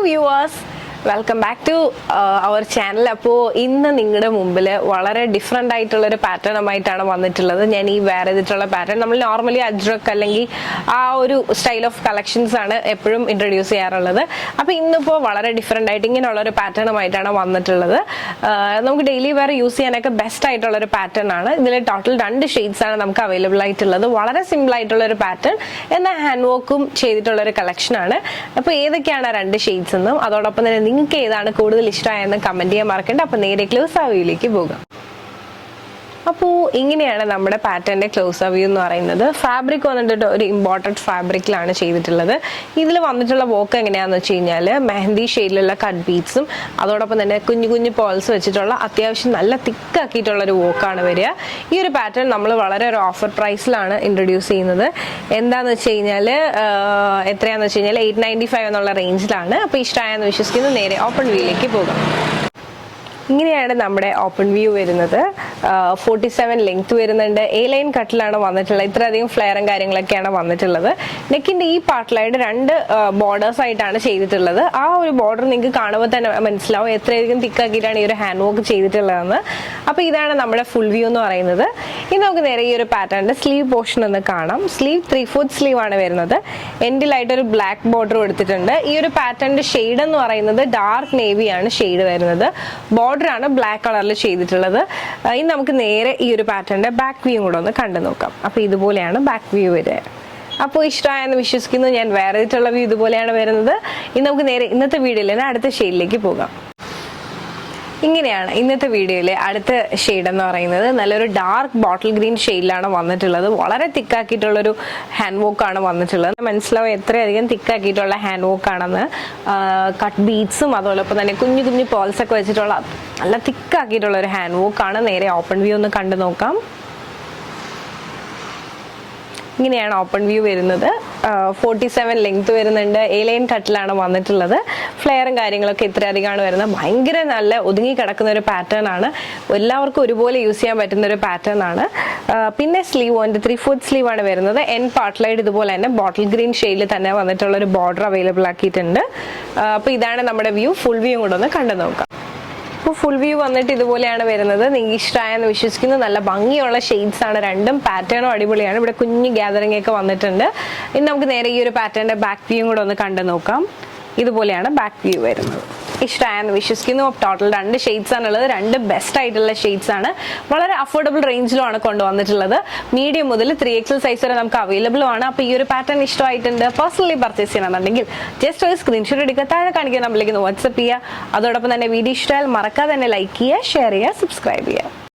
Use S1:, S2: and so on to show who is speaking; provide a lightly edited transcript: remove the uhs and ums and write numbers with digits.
S1: viewers, welcome back to our channel. അപ്പോൾ ഇന്ന് നിങ്ങളുടെ മുമ്പിൽ വളരെ ഡിഫറെൻ്റ് ആയിട്ടുള്ള ഒരു പാറ്റേണുമായിട്ടാണ് വന്നിട്ടുള്ളത്. ഞാൻ ഈ വെയർ ചെയ്തിട്ടുള്ള പാറ്റേൺ നമ്മൾ നോർമലി അജ്രക് അല്ലെങ്കിൽ ആ ഒരു സ്റ്റൈൽ ഓഫ് കളക്ഷൻസ് ആണ് എപ്പോഴും ഇൻട്രൊഡ്യൂസ് ചെയ്യാറുള്ളത്. അപ്പോൾ ഇന്നിപ്പോൾ വളരെ ഡിഫറെൻ്റ് ആയിട്ട് ഇങ്ങനെയുള്ള ഒരു പാറ്റേണുമായിട്ടാണ് വന്നിട്ടുള്ളത്. നമുക്ക് ഡെയിലി വെയർ യൂസ് ചെയ്യാനൊക്കെ ബെസ്റ്റ് ആയിട്ടുള്ള ഒരു പാറ്റേൺ ആണ്. ഇതിൽ ടോട്ടൽ 2 ഷെയ്ഡ്സ് ആണ് നമുക്ക് അവൈലബിൾ ആയിട്ടുള്ളത്. വളരെ സിമ്പിൾ ആയിട്ടുള്ള ഒരു പാറ്റേൺ എന്നാൽ ഹാൻഡ് വർക്കും ചെയ്തിട്ടുള്ള ഒരു കളക്ഷൻ ആണ്. അപ്പോൾ ഏതൊക്കെയാണ് 2 ഷെയ്ഡ്സ് എന്നും അതോടൊപ്പം തന്നെ നിങ്ങൾക്ക് ഏതാണ് കൂടുതൽ ഇഷ്ടമായെന്ന് കമന്റ് ചെയ്യാൻ മറക്കണ്ട. അപ്പൊ നേരെ ക്ലോസ് ആ വ്യൂയിലേക്ക് പോകാം. അപ്പോൾ ഇങ്ങനെയാണ് നമ്മുടെ പാറ്റേണിന്റെ ക്ലോസ് ആ വ്യൂ എന്ന് പറയുന്നത്. ഫാബ്രിക് വന്നിട്ട് ഒരു ഇമ്പോർട്ടൻറ്റ് ഫാബ്രിക്കിലാണ് ചെയ്തിട്ടുള്ളത്. ഇതിൽ വന്നിട്ടുള്ള വർക്ക് എങ്ങനെയാണെന്ന് വെച്ച് കഴിഞ്ഞാൽ മെഹന്തി ഷെയ്ഡിലുള്ള കട്ട് ബീഡ്സും അതോടൊപ്പം തന്നെ കുഞ്ഞു കുഞ്ഞു പേൾസ് വെച്ചിട്ടുള്ള അത്യാവശ്യം നല്ല തിക്കാക്കിയിട്ടുള്ള ഒരു വർക്കാണ് വരിക. ഈ ഒരു പാറ്റേൺ നമ്മൾ വളരെ ഒരു ഓഫർ പ്രൈസിലാണ് ഇൻട്രൊഡ്യൂസ് ചെയ്യുന്നത്. എന്താണെന്ന് വെച്ച് കഴിഞ്ഞാൽ എത്രയാണെന്ന് വെച്ച് കഴിഞ്ഞാൽ 895 എന്നുള്ള റേഞ്ചിലാണ്. അപ്പോൾ ഇഷ്ടമായെന്ന് വിശ്വസിക്കുന്നു. നേരെ ഓപ്പൺ വ്യൂയിലേക്ക് പോകാം. ഇങ്ങനെയാണ് നമ്മുടെ ഓപ്പൺ വ്യൂ വരുന്നത്. 47 ലെങ്ത് വരുന്നുണ്ട്. എ ലൈൻ കട്ടിലാണ് വന്നിട്ടുള്ളത്. ഇത്രയധികം ഫ്ലെയറും കാര്യങ്ങളൊക്കെയാണ് വന്നിട്ടുള്ളത്. നെക്കിന്റെ ഈ പാർട്ടിലായിട്ട് 2 ബോർഡേഴ്സ് ആയിട്ടാണ് ചെയ്തിട്ടുള്ളത്. ആ ഒരു ബോർഡർ നിങ്ങൾക്ക് കാണുമ്പോൾ തന്നെ മനസ്സിലാവും എത്രയധികം തിക്കാക്കിയിട്ടാണ് ഈ ഒരു ഹാൻഡ് വർക്ക് ചെയ്തിട്ടുള്ളതെന്ന്. അപ്പോൾ ഇതാണ് നമ്മുടെ ഫുൾ വ്യൂ എന്ന് പറയുന്നത്. ഇനി നമുക്ക് നേരെ ഈ ഒരു പാറ്റേണിന്റെ സ്ലീവ് പോർഷൻ ഒന്ന് കാണാം. സ്ലീവ് 3/4 സ്ലീവ് ആണ് വരുന്നത്. എൻഡിലായിട്ട് ഒരു ബ്ലാക്ക് ബോർഡർ കൊടുത്തിട്ടുണ്ട്. ഈ ഒരു പാറ്റേണിന്റെ ഷെയ്ഡ് എന്ന് പറയുന്നത് ഡാർക്ക് നേവി ആണ് ഷെയ്ഡ് വരുന്നത്. ബോർഡറാണ് ബ്ലാക്ക് കളറിൽ ചെയ്തിട്ടുള്ളത്. ഇനി നമുക്ക് നേരെ ഈ ഒരു പാറ്റേണിന്റെ ബാക്ക് വ്യൂ കൂടെ ഒന്ന് കണ്ടു നോക്കാം. അപ്പോൾ ഇതുപോലെയാണ് ബാക്ക് വ്യൂ വരിക. അപ്പോൾ ഇഷ്ടമായെന്ന് വിശ്വസിക്കുന്നു. ഞാൻ വേറെ ചെയ്തിട്ടുള്ള വ്യൂ ഇതുപോലെയാണ് വരുന്നത്. ഇനി നമുക്ക് നേരെ ഇന്നത്തെ വീഡിയോയിൽ തന്നെ അടുത്ത ഷെയ്ഡിലേക്ക് പോകാം. ഇങ്ങനെയാണ് ഇന്നത്തെ വീഡിയോയിലെ അടുത്ത ഷെയ്ഡ് എന്ന് പറയുന്നത്. നല്ലൊരു ഡാർക്ക് ബോട്ടിൽ ഗ്രീൻ ഷെയ്ഡിലാണ് വന്നിട്ടുള്ളത്. വളരെ തിക്കാക്കിയിട്ടുള്ളൊരു ഹാൻഡ് വർക്കാണ് വന്നിട്ടുള്ളത്. മനസ്സിലാവും എത്രയധികം തിക്കാക്കിയിട്ടുള്ള ഹാൻഡ് വർക്കാണെന്ന്. കട്ട് ബീഡ്സും അതോടൊപ്പം തന്നെ കുഞ്ഞു കുഞ്ഞു പേൾസ് ഒക്കെ വെച്ചിട്ടുള്ള നല്ല തിക്കാക്കിയിട്ടുള്ള ഒരു ഹാൻഡ് വർക്കാണ്. നേരെ ഓപ്പൺ വ്യൂ ഒന്ന് കണ്ടു നോക്കാം. ഇങ്ങനെയാണ് ഓപ്പൺ വ്യൂ വരുന്നത്. 47 ലെങ്ത് വരുന്നുണ്ട്. എ ലൈൻ കട്ടിലാണ് വന്നിട്ടുള്ളത്. ഫ്ലെയറും കാര്യങ്ങളൊക്കെ ഇത്രയധികമാണ് വരുന്നത്. ഭയങ്കര നല്ല ഒതുങ്ങി കിടക്കുന്ന ഒരു പാറ്റേൺ ആണ്. എല്ലാവർക്കും ഒരുപോലെ യൂസ് ചെയ്യാൻ പറ്റുന്ന ഒരു പാറ്റേൺ ആണ്. പിന്നെ സ്ലീവ് 3/4 സ്ലീവ് ആണ് വരുന്നത്. എൻ പാർട്ടിലായിട്ട് ഇതുപോലെ തന്നെ ബോട്ടിൽ ഗ്രീൻ ഷെയ്ഡിൽ തന്നെ വന്നിട്ടുള്ള ഒരു ബോർഡർ അവൈലബിൾ ആക്കിയിട്ടുണ്ട്. അപ്പോൾ ഇതാണ് നമ്മുടെ വ്യൂ. ഫുൾ വ്യൂ കൂടെ ഒന്ന് കണ്ടു നോക്കാം. അപ്പോൾ ഫുൾ വ്യൂ വന്നിട്ട് ഇതുപോലെയാണ് വരുന്നത്. നിങ്ങൾക്ക് ഇഷ്ടമായെന്ന് വിശ്വസിക്കുന്നു. നല്ല ഭംഗിയുള്ള ഷെയ്ഡ്സ് ആണ് രണ്ടും. പാറ്റേണും അടിപൊളിയാണ്. ഇവിടെ കുഞ്ഞു ഗ്യാതറിംഗ് ഒക്കെ വന്നിട്ടുണ്ട്. ഇനി നമുക്ക് നേരെ ഈ ഒരു പാറ്റേണിന്റെ ബാക്ക് വ്യൂ കൂടെ ഒന്ന് കണ്ടു നോക്കാം. ഇതുപോലെയാണ് ബാക്ക് വ്യൂ വരുന്നത്. ഇഷ്ടമായെന്ന് വിശ്വസിക്കുന്നു. ടോട്ടൽ 2 ഷെയ്ഡ്സ് ആണുള്ളത്. 2 ബെസ്റ്റ് ആയിട്ടുള്ള ഷെയ്ഡ്സ് ആണ്. വളരെ അഫോർഡബിൾ റേഞ്ചിലുമാണ് കൊണ്ടുവന്നിട്ടുള്ളത്. മീഡിയം മുതൽ 3XL സൈസ് വരെ നമുക്ക് അവൈലബിൾ ആണ്. അപ്പോൾ ഈ ഒരു പാറ്റേൺ ഇഷ്ടമായിട്ടുണ്ട്, പേഴ്സണലി പർച്ചേസ് ചെയ്യണമെന്നുണ്ടെങ്കിൽ ജസ്റ്റ് ഒരു സ്ക്രീൻഷോട്ട് എടുക്കുക, താഴെ കാണിക്കുന്ന നമ്പറിലേക്ക് വാട്സ്ആപ്പ് ചെയ്യുക. അതോടൊപ്പം തന്നെ വീഡിയോ ഇഷ്ടമായാൽ മറക്കാതെ തന്നെ ലൈക്ക് ചെയ്യുക, ഷെയർ ചെയ്യുക, സബ്സ്ക്രൈബ് ചെയ്യുക.